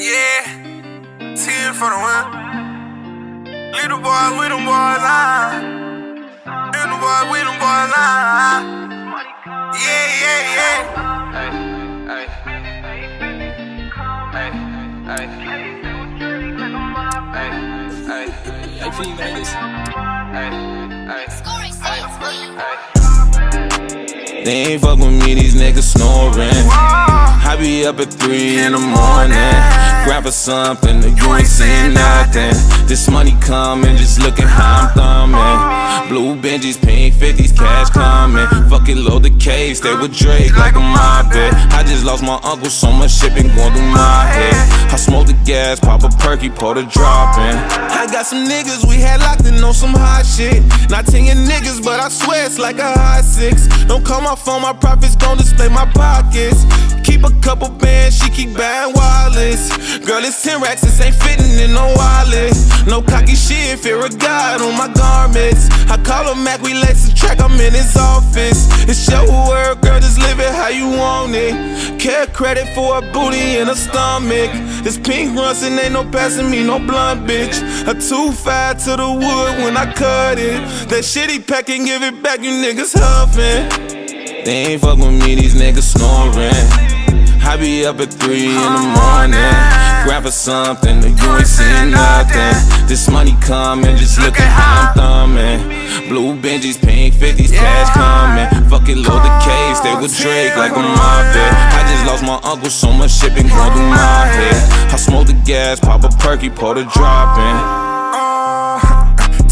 Yeah, 10 for the win. Little boy with them boys on. Little boy with them boys on. Yeah, yeah, yeah. Hey, They ain't fuck with me, these niggas snoring. I be up at 3 in the morning, grab for something, you ain't seen nothing. This money coming, just look at how I'm thumbing. Blue Benjis, pink 50s, cash coming. Fucking load the case, stay with Drake like a mob bit. I just lost my uncle, so much shit been going through my head. I smoke the gas, pop a perky, pour the drop in. I got some niggas we had locked in on some hot shit. Not 10 your niggas, but I swear it's like a hot 6. Don't call my phone, my profits gon' display my pockets. Keep a couple bands, she keep buying wallets. Girl, it's 10 racks, this ain't fitting in no wallet. No cocky shit, fear of God on my garments. I call him Mac, we lace the track, I'm in his office. It's your world, girl, just live it how you want it. Care credit for a booty and a stomach. This pink runs and ain't no passing me, no blunt, bitch. A 2-5 to the wood when I cut it. That shitty pack and give it back, you niggas huffing. They ain't fuck with me, these niggas snoring. I be up at 3 in the morning, grab for something, you ain't seen nothing. This money coming, just look at how I'm thumbing. Blue Benjis, pink 50s, cash coming. Fucking load the case, stay with Drake like a mob bit. I just lost my uncle, so much shit been going through my head. I smoke the gas, pop a perky, pour the drop in.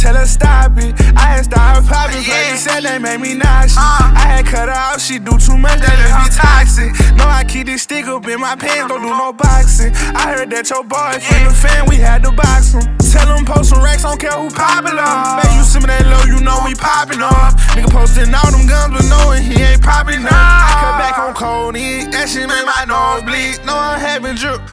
Tell her stop it. I had started popping, but he said they made me nauseous. I had cut her out, she do too much, that let me toxic. No, I keep this stick up in my pants, don't do no boxing. I heard that your boyfriend a fan, we had to box him. Tell him post some racks, don't care who popular. Bet you some of that low, you know we popping off. Nigga posting all them guns, but knowing he ain't popping up. I cut back on cold, that shit make my nose bleed. No, I'm having drip.